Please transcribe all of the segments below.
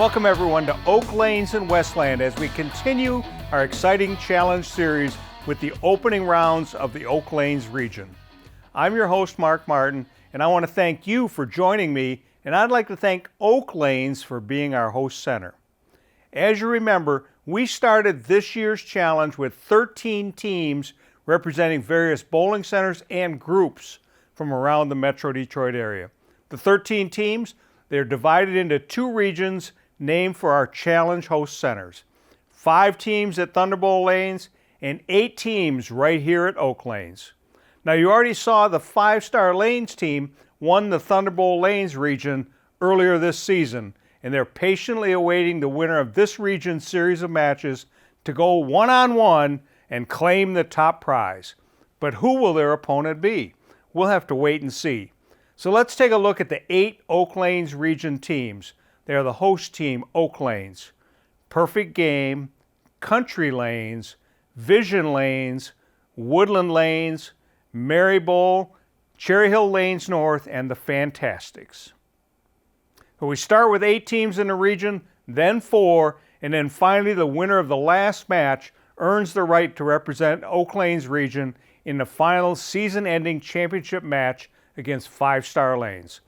Welcome everyone to Oak Lanes in Westland as we continue our exciting challenge series with the opening rounds of the Oak Lanes region. I'm your host, Mark Martin, and I want to thank you for joining me, and I'd like to thank Oak Lanes for being our host center. As you remember, we started this year's challenge with 13 teams representing various bowling centers and groups from around the Metro Detroit area. The 13 teams, they're divided into two regions named for our challenge host centers. 5 teams at Thunderbolt Lanes and 8 teams right here at Oak Lanes. Now you already saw the 5-star Lanes team won the Thunderbolt Lanes region earlier this season, and they're patiently awaiting the winner of this region's series of matches to go one-on-one and claim the top prize. But who will their opponent be? We'll have to wait and see. So let's take a look at the 8 Oak Lanes region teams. They are the host team, Oak Lanes, Perfect Game, Country Lanes, Vision Lanes, Woodland Lanes, Mary Bowl, Cherry Hill Lanes North, and the Fantastics. So we start with 8 teams in the region, then 4, and then finally the winner of the last match earns the right to represent Oak Lanes region in the final season-ending championship match against 5-star Lanes.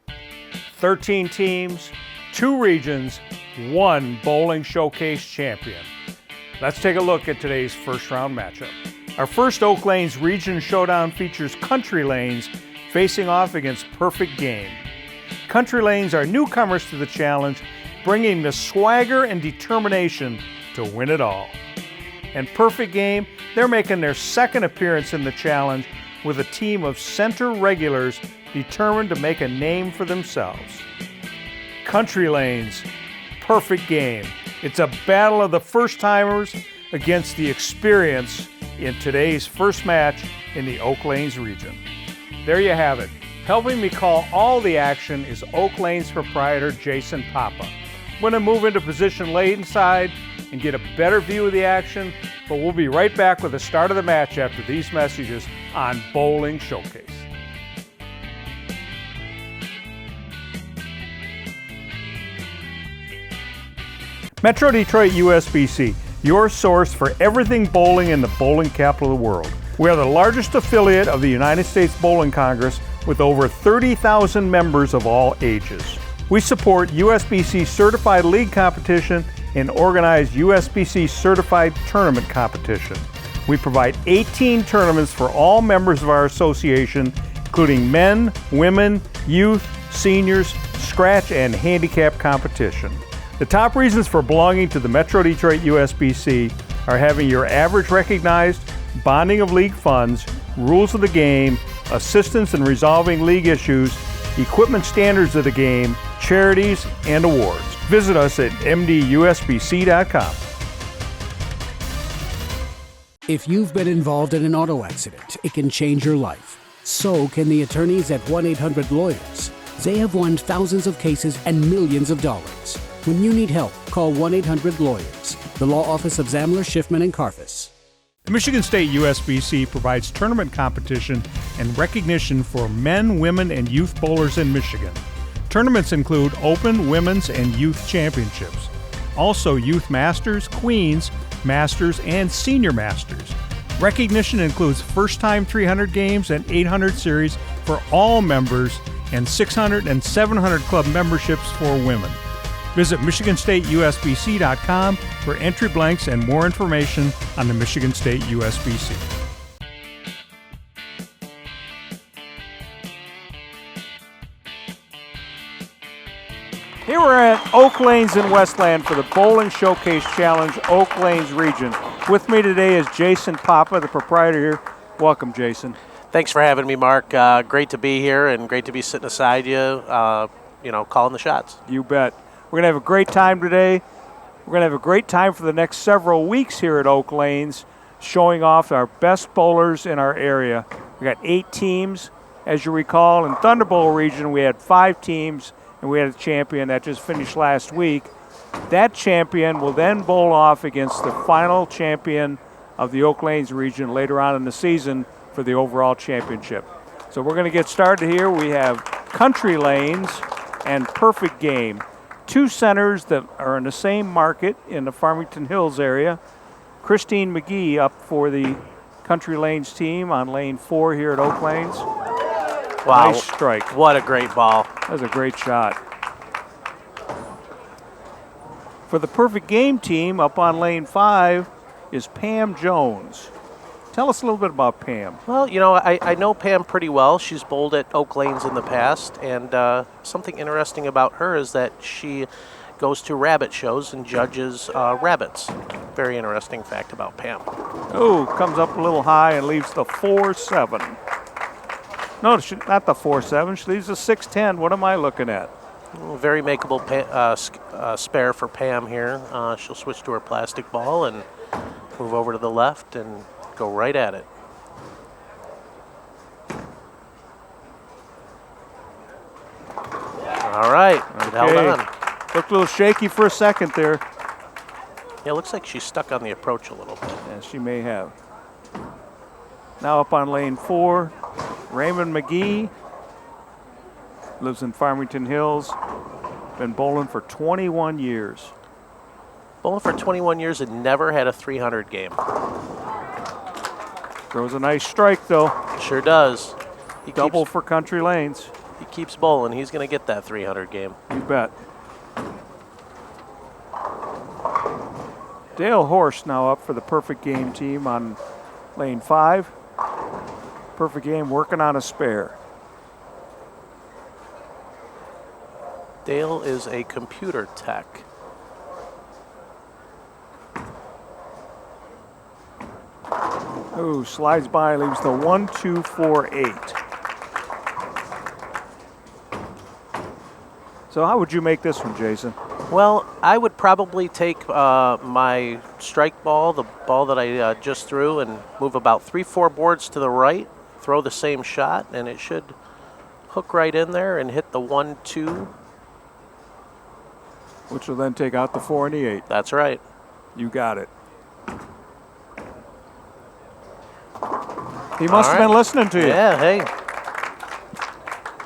13 teams, 2 regions, 1 Bowling Showcase champion. Let's take a look at today's first round matchup. Our first Oak Lanes region showdown features Country Lanes facing off against Perfect Game. Country Lanes are newcomers to the challenge, bringing the swagger and determination to win it all. And Perfect Game, they're making their second appearance in the challenge with a team of center regulars determined to make a name for themselves. Country Lanes, Perfect Game. It's a battle of the first-timers against the experience in today's first match in the Oak Lanes region. There you have it. Helping me call all the action is Oak Lanes proprietor Jason Papa. I'm going to move into position late inside and get a better view of the action, but we'll be right back with the start of the match after these messages on Bowling Showcase. Metro Detroit USBC, your source for everything bowling in the bowling capital of the world. We are the largest affiliate of the United States Bowling Congress with over 30,000 members of all ages. We support USBC certified league competition and organize USBC certified tournament competition. We provide 18 tournaments for all members of our association, including men, women, youth, seniors, scratch, and handicap competition. The top reasons for belonging to the Metro Detroit USBC are having your average recognized, bonding of league funds, rules of the game, assistance in resolving league issues, equipment standards of the game, charities, and awards. Visit us at mdusbc.com. If you've been involved in an auto accident, it can change your life. So can the attorneys at 1-800-LAWYERS. They have won thousands of cases and millions of dollars. When you need help, call 1-800-LAWYERS, the law office of Zamler, Schiffman, and Karfus. The Michigan State USBC provides tournament competition and recognition for men, women, and youth bowlers in Michigan. Tournaments include Open, Women's, and Youth Championships. Also Youth Masters, Queens, Masters, and Senior Masters. Recognition includes first-time 300 games and 800 series for all members and 600 and 700 club memberships for women. Visit MichiganStateUSBC.com for entry blanks and more information on the Michigan State USBC. Here we're at Oak Lanes in Westland for the Bowling Showcase Challenge Oak Lanes region. With me today is Jason Papa, the proprietor here. Welcome, Jason. Thanks for having me, Mark. Great to be here and great to be sitting beside you, calling the shots. You bet. We're going to have a great time today. We're going to have a great time for the next several weeks here at Oak Lanes, showing off our best bowlers in our area. We got 8 teams. As you recall, in Thunderbolt region, we had 5 teams, and we had a champion that just finished last week. That champion will then bowl off against the final champion of the Oak Lanes region later on in the season for the overall championship. So we're going to get started here. We have Country Lanes and Perfect Game. two centers that are in the same market in the Farmington Hills area. Christine McGee up for the Country Lanes team on lane 4 here at Oak Lanes. Wow. Nice strike. What a great ball. That was a great shot. For the Perfect Game team up on lane 5 is Pam Jones. Tell us a little bit about Pam. Well, you know, I know Pam pretty well. She's bowled at Oak Lanes in the past, and something interesting about her is that she goes to rabbit shows and judges rabbits. Very interesting fact about Pam. Oh, comes up a little high and leaves the 4-7. No, not the 4-7. She leaves the 6-10. What am I looking at? Very makeable spare for Pam here. She'll switch to her plastic ball and move over to the left and go right at it. All right, it held on. Looked a little shaky for a second there. Yeah, it looks like she's stuck on the approach a little bit. Yeah, she may have. Now up on lane 4, Raymond McGee. Lives in Farmington Hills. Been bowling for 21 years. Bowling for 21 years and never had a 300 game. Throws a nice strike though. Sure does. Double for Country Lanes. He keeps bowling. He's going to get that 300 game. You bet. Dale Horst now up for the Perfect Game team on lane 5. Perfect Game working on a spare. Dale is a computer tech. Oh, slides by, leaves the 1-2-4-8. So how would you make this one, Jason? Well, I would probably take my strike ball, the ball that I just threw, and move about 3-4 boards to the right, throw the same shot, and it should hook right in there and hit the 1-2. Which will then take out the 4 and the 8. That's right. You got it. He must have been listening to you. Yeah, hey.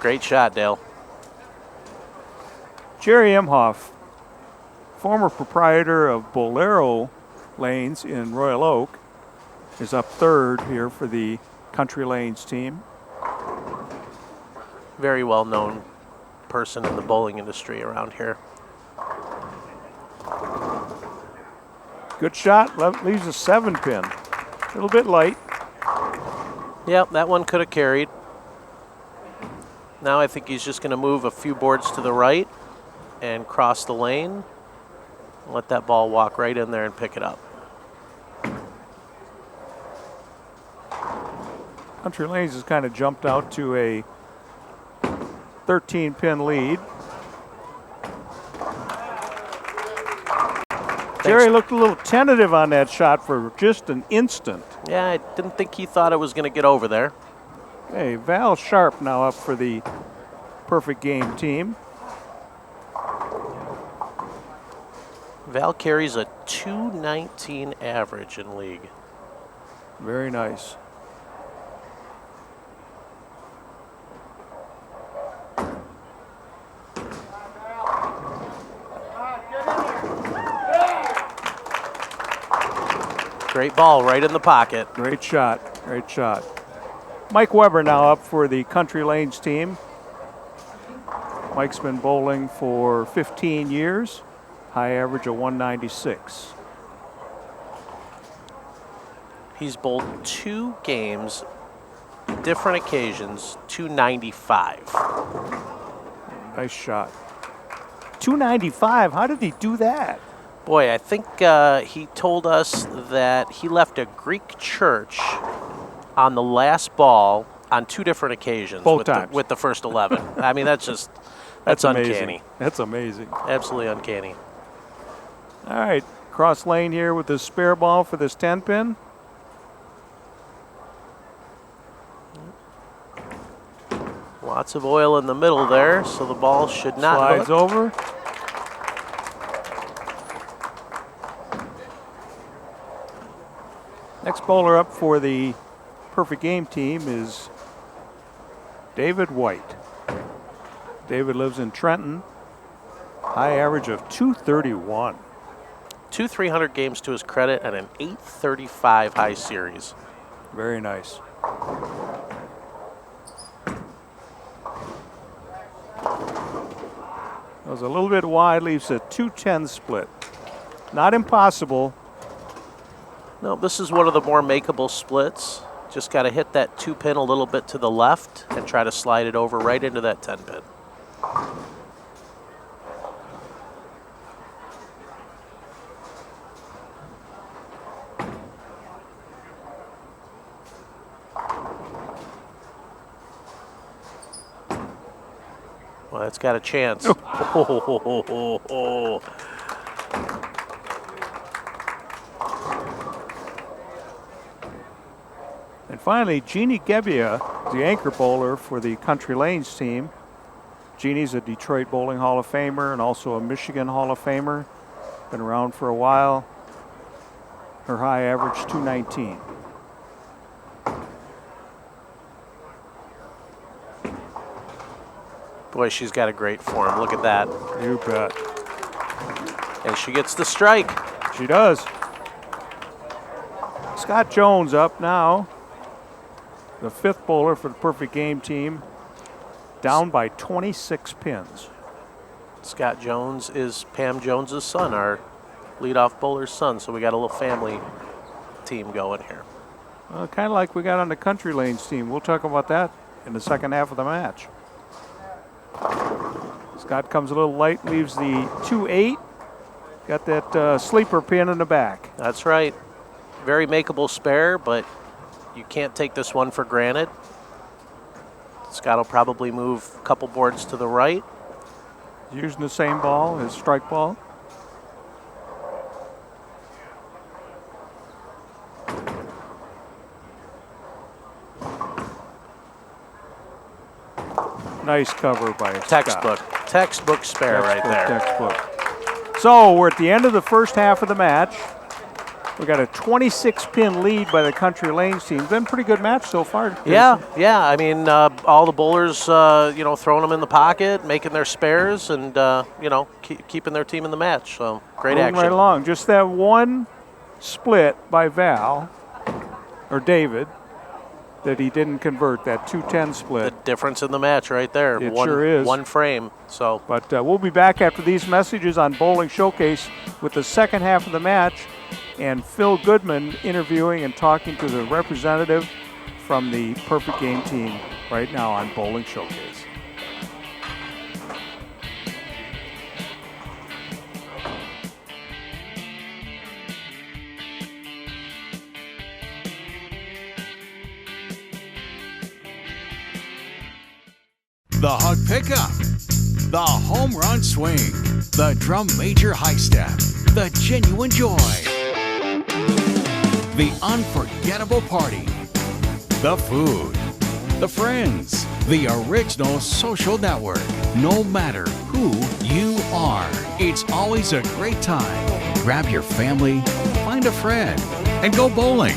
Great shot, Dale. Jerry Emhoff, former proprietor of Bolero Lanes in Royal Oak, is up 3rd here for the Country Lanes team. Very well-known person in the bowling industry around here. Good shot, leaves a 7-pin. A little bit light. Yep, that one could have carried. Now I think he's just going to move a few boards to the right and cross the lane. Let that ball walk right in there and pick it up. Country Lanes has kind of jumped out to a 13-pin lead. Jerry looked a little tentative on that shot for just an instant. Yeah, I didn't think he thought it was going to get over there. Hey, Val Sharp now up for the Perfect Game team. Val carries a 219 average in league. Very nice. Great ball right in the pocket. Great shot, great shot. Mike Weber now up for the Country Lanes team. Mike's been bowling for 15 years, high average of 196. He's bowled 2 games, different occasions, 295. Nice shot. 295, how did he do that? Boy, I think he told us that he left a Greek church on the last ball on 2 different occasions. Both times. With the first 11. I mean, that's amazing. uncanny. That's amazing. Absolutely uncanny. All right, cross lane here with the spare ball for this 10-pin. Lots of oil in the middle there, so the ball should not Slides hook. over. Next bowler up for the Perfect Game team is David White. David lives in Trenton. High average of 231. 2 300 games to his credit and an 835 high series. Very nice. It was a little bit wide, leaves a 210 split. Not impossible. No, this is one of the more makeable splits. Just got to hit that 2-pin a little bit to the left and try to slide it over right into that 10-pin. Well, that's got a chance. Oh. And finally, Jeannie Gebbia, the anchor bowler for the Country Lanes team. Jeannie's a Detroit Bowling Hall of Famer and also a Michigan Hall of Famer. Been around for a while. Her high average 219. Boy, she's got a great form. Look at that. You bet. And she gets the strike. She does. Scott Jones up now. The 5th bowler for the Perfect Game team. Down by 26 pins. Scott Jones is Pam Jones's son, our leadoff bowler's son. So we got a little family team going here. Kind of like we got on the Country Lanes team. We'll talk about that in the second half of the match. Scott comes a little light, leaves the 2-8. Got that sleeper pin in the back. That's right. Very makeable spare, but you can't take this one for granted. Scott will probably move a couple boards to the right. Using the same ball, his strike ball. Nice cover by Textbook. Scott. Textbook spare right there. Textbook. So we're at the end of the first half of the match. We got a 26-pin lead by the Country Lanes team. Been a pretty good match so far. Yeah. I mean, all the bowlers, throwing them in the pocket, making their spares, and keeping their team in the match. So great Moving action. right along. Just that one split by David, that he didn't convert, that 210 split. The difference in the match right there. It sure is. One frame. So, but we'll be back after these messages on Bowling Showcase with the second half of the match, and Phil Goodman interviewing and talking to the representative from the Perfect Game team right now on Bowling Showcase. The hug pickup, the home run swing, the drum major high step, the genuine joy, the unforgettable party, the food, the friends, the original social network. No matter who you are, it's always a great time. Grab your family, find a friend, and go bowling.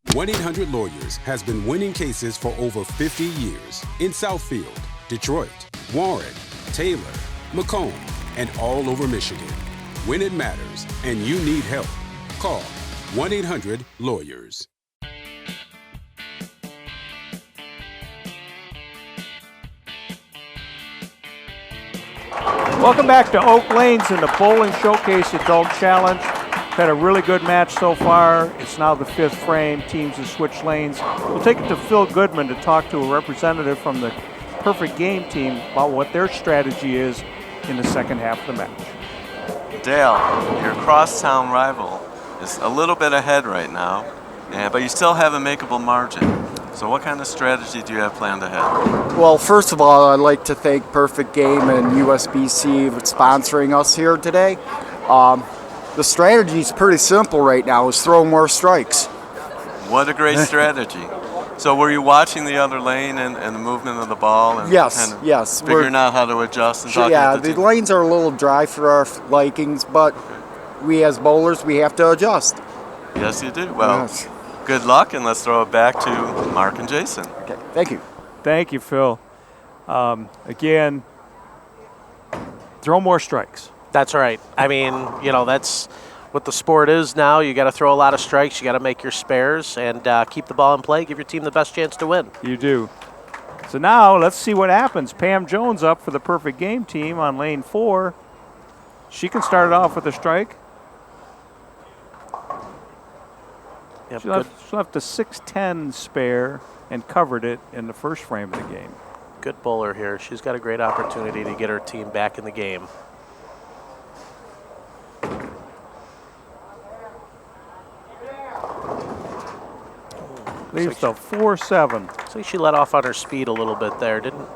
1-800-Lawyers has been winning cases for over 50 years in Southfield, Detroit, Warren, Taylor, Macomb, and all over Michigan. When it matters and you need help, call 1-800-Lawyers. Welcome back to Oak Lanes in the Bowling Showcase Adult Challenge. Had a really good match so far. It's now the 5th frame. Teams have switched lanes. We'll take it to Phil Goodman to talk to a representative from the Perfect Game team about what their strategy is in the second half of the match. Dale, your crosstown rival is a little bit ahead right now, but you still have a makeable margin. So what kind of strategy do you have planned ahead? Well, first of all, I'd like to thank Perfect Game and USBC for sponsoring us here today. The strategy is pretty simple right now, is throw more strikes. What a great strategy. So were you watching the other lane and the movement of the ball? And Yes. Figuring out how to adjust and talking Yeah, with the the team? lanes are a little dry for our likings, but we as bowlers, we have to adjust. Yes, you do. Well, Yes. good luck, and let's throw it back to Mark and Jason. Okay, thank you. Thank you, Phil. Again, throw more strikes. That's right. I mean, you know, that's what the sport is now. You got to throw a lot of strikes. You got to make your spares and keep the ball in play. Give your team the best chance to win. You do. So now let's see what happens. Pam Jones up for the perfect game team on lane 4. She can start it off with a strike. Yep, She left a 6-10 spare and covered it in the first frame of the game. good bowler here. She's got a great opportunity to get her team back in the game. Leaves the 4-7. Looks like she let off on her speed a little bit there. Didn't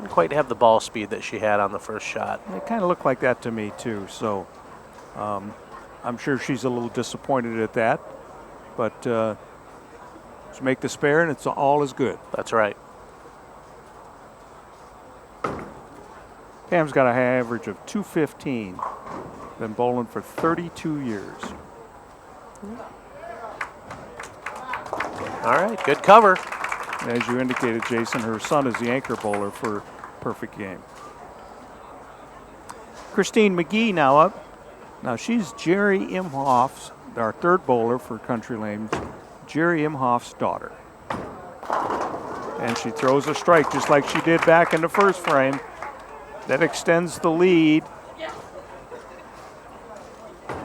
quite have the ball speed that she had on the first shot. It kind of looked like that to me too. So I'm sure she's a little disappointed at that. But just make the spare and it's all is good. That's right. Pam's got a high average of 215. Been bowling for 32 years. All right, good cover. As you indicated, Jason, her son is the anchor bowler for perfect game. Christine McGee now up. Now she's Jerry Imhoff's, our third bowler for Country Lane, Jerry Imhoff's daughter. And she throws a strike just like she did back in the first frame. That extends the lead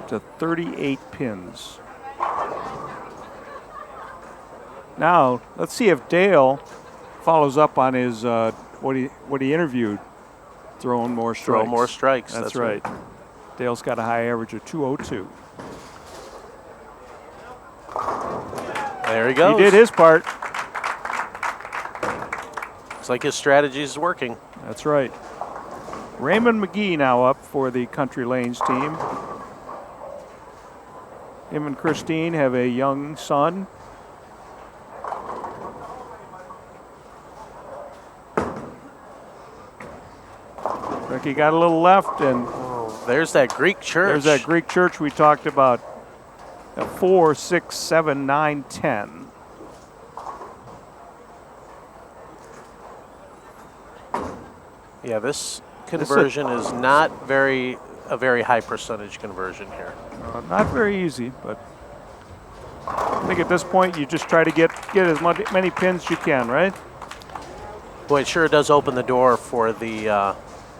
to 38 pins. Now, let's see if Dale follows up on his what he interviewed, throwing more strikes. Throw more strikes. That's right. Dale's got a high average of 202. There he goes. He did his part. Looks like his strategy is working. That's right. Raymond McGee now up for the Country Lanes team. Him and Christine have a young son. Ricky got a little left, and there's that Greek church. There's that Greek church we talked about. 4, 6, 7, 9, 10. Yeah, this conversion is not a very high percentage conversion here. Not very easy, but I think at this point you just try to get as many pins as you can, right? Boy, it sure does open the door for the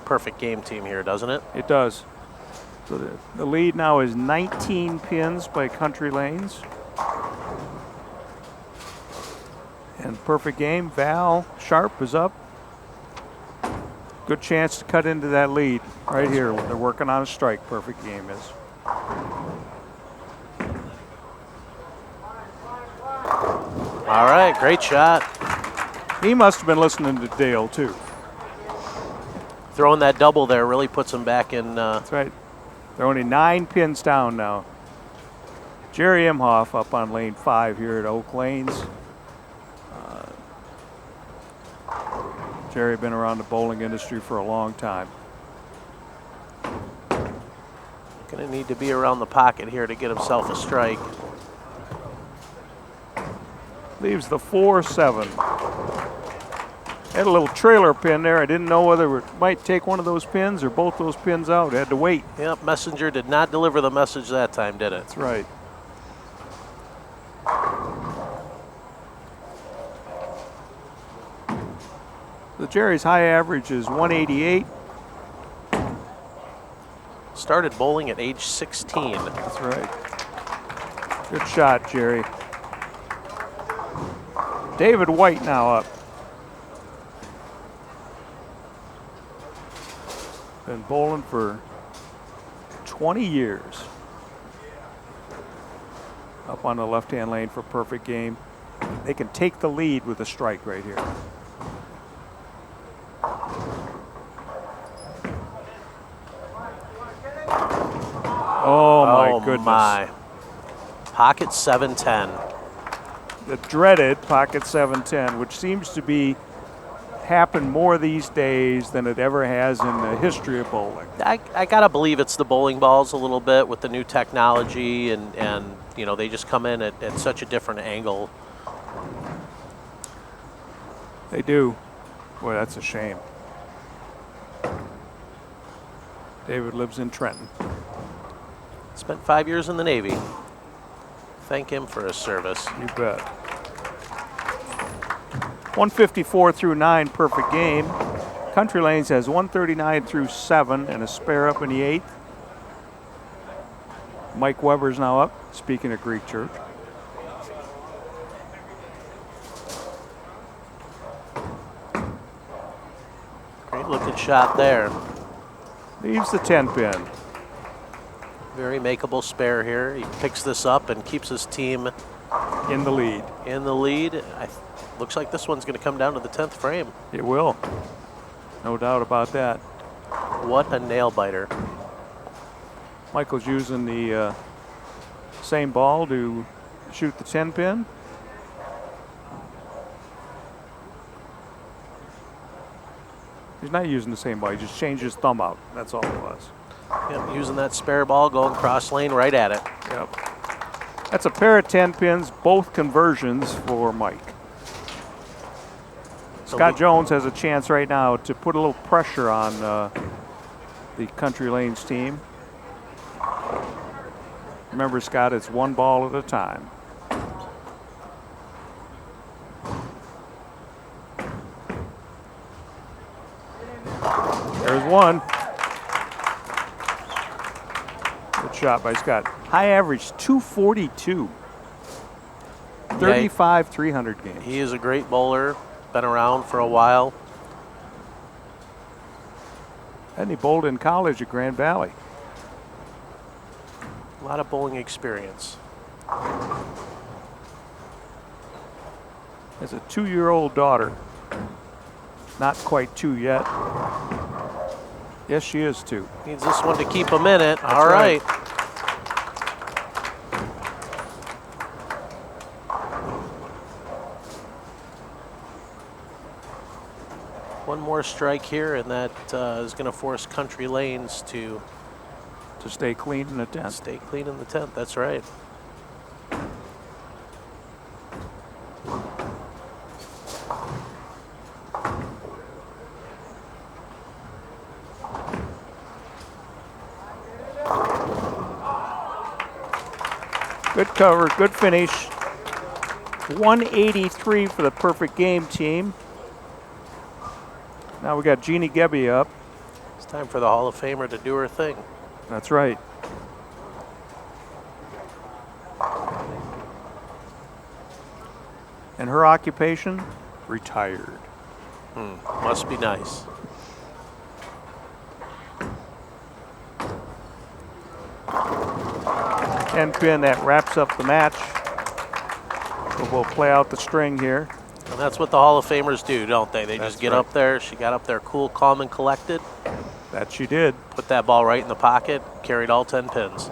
perfect game team here, doesn't it? It does. So the lead now is 19 pins by Country Lanes. And perfect game, Val Sharp is up. Good chance to cut into that lead right here. They're working on a strike, perfect game is. All right, great shot. He must have been listening to Dale too. Throwing that double there really puts him back in. That's right. They're only 9 pins down now. Jerry Imhoff up on lane 5 here at Oak Lanes. Jerry been around the bowling industry for a long time. Gonna need to be around the pocket here to get himself a strike. Leaves the 4-7. Had a little trailer pin there. I didn't know whether it might take one of those pins or both those pins out. Had to wait. Yep, Messenger did not deliver the message that time, did it? That's right. The Jerry's high average is 188. Started bowling at age 16. That's right. Good shot, Jerry. David White now up. Been bowling for 20 years. Up on the left-hand lane for perfect game. They can take the lead with a strike right here. Oh my goodness. My. Pocket 710. The dreaded pocket 710, which seems to be happen more these days than it ever has in the history of bowling. I gotta believe it's the bowling balls a little bit with the new technology, and you know, they just come in at such a different angle. They do. Boy, that's a shame. David lives in Trenton. Spent 5 years in the Navy. Thank him for his service. You bet. 154 through 9, perfect game. Country Lanes has 139 through 7 and a spare up in the 8th. Mike Weber's now up, speaking of Greek Church. Great looking shot there. Leaves the 10 pin. Very makeable spare here. He picks this up and keeps his team In the lead. in the lead. Looks like this one's going to come down to the 10th frame. It will. No doubt about that. What a nail biter. Michael's using the same ball to shoot the 10 pin. He's not using the same ball. He just changed his thumb out. That's all it was. Yep, using that spare ball, going cross lane right at it. Yep. That's a pair of 10 pins, both conversions for Mike. Scott Jones has a chance right now to put a little pressure on the Country Lanes team. Remember, Scott, it's one ball at a time. There's one. Good shot by Scott. High average 242. 35 300 games. He is a great bowler. Been around for a while. And he bowled in college at Grand Valley. A lot of bowling experience. Has a 2-year-old daughter. Not quite 2 yet. Yes, she is 2. Needs this one to keep him in it. That's All right. One more strike here, and that is going to force Country Lanes to stay clean in the 10th. stay clean in the 10th. That's right. Good cover, good finish. 183 for the perfect game team. Now we got Jeannie Gebbe up. It's time for the Hall of Famer to do her thing. That's right. And her occupation? Retired. Must be nice. And pin that wraps up the match. So we'll play out the string here. And that's what the Hall of Famers do, don't they? They That's just get right. up there. She got up there cool, calm, and collected. That she did. Put that ball right in the pocket. Carried all 10 pins.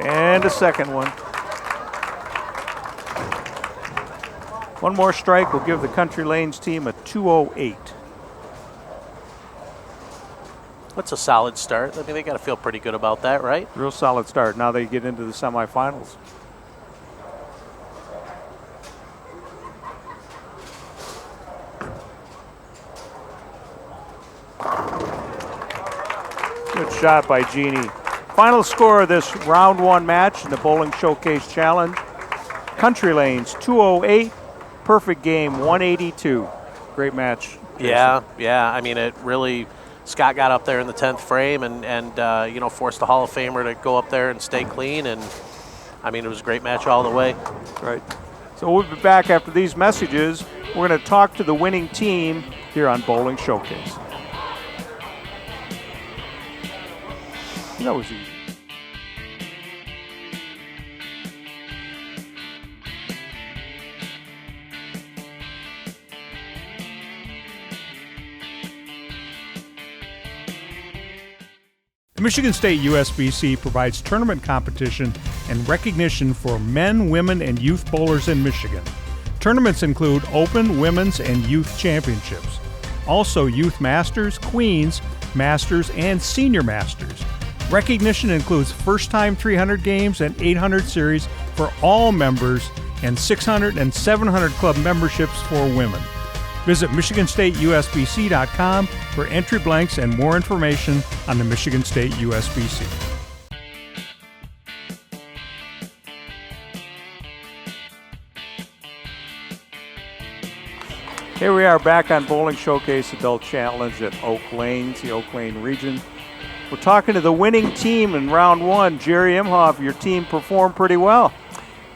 And a second one. One more strike will give the Country Lanes team a 208. That's a solid start. I mean, they got to feel pretty good about that, right? Real solid start. Now they get into the semifinals. Good shot by Jeannie. Final score of this round 1 match in the Bowling Showcase Challenge. Country Lanes 208, perfect game 182. Great match. Yeah. I mean, it really, Scott got up there in the 10th frame and you know, forced the Hall of Famer to go up there and stay clean. And I mean, it was a great match all the way. Right. So we'll be back after these messages. We're going to talk to the winning team here on Bowling Showcase. That was easy. The Michigan State USBC provides tournament competition and recognition for men, women, and youth bowlers in Michigan. Tournaments include Open, Women's, and Youth Championships. Also Youth Masters, Queens, Masters, and Senior Masters. Recognition includes first-time 300 games and 800 series for all members and 600 and 700 club memberships for women. Visit MichiganStateUSBC.com for entry blanks and more information on the Michigan State USBC. Here we are back on Bowling Showcase Adult Challenge at Oak Lanes, the Oak Lane region. We're talking to the winning team in round one. Jerry Imhoff, your team performed pretty well.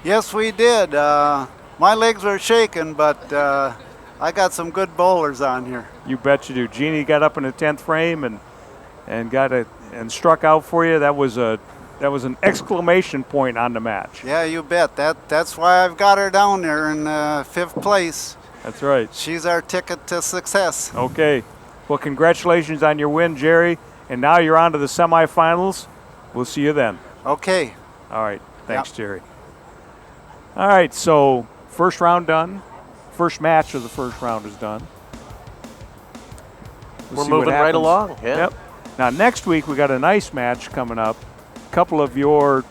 Yes, we did. My legs were shaking, but I got some good bowlers on here. You bet you do. Jeannie got up in the 10th frame and struck out for you. That was an exclamation point on the match. Yeah, you bet. That's why I've got her down there in 5th place. That's right. She's our ticket to success. Okay. Well, congratulations on your win, Jerry. And now you're on to the semifinals. We'll see you then. Okay. All right. Thanks, Jerry. All right, so first round done. First match of the first round is done. We're moving right along. Yeah. Yep. Now, next week, we got a nice match coming up. A couple of your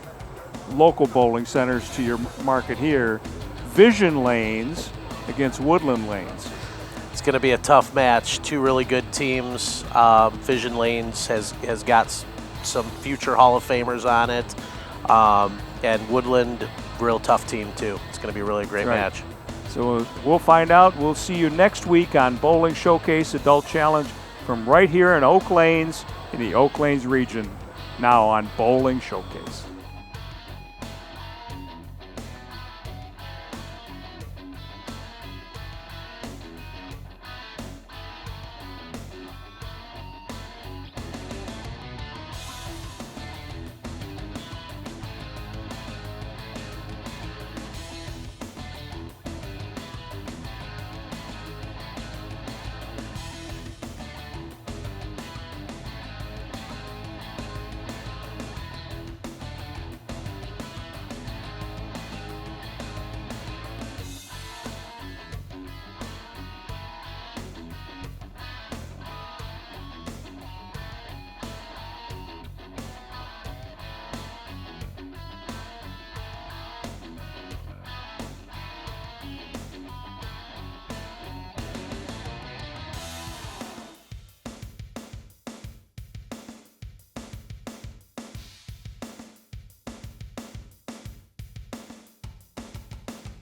local bowling centers to your market here. Vision Lanes against Woodland Lanes. It's going to be a tough match. Two really good teams. Vision Lanes has got some future Hall of Famers on it. And Woodland, real tough team too. It's going to be a really great match. So we'll find out. We'll see you next week on Bowling Showcase Adult Challenge from right here in Oak Lanes, in the Oak Lanes region, now on Bowling Showcase.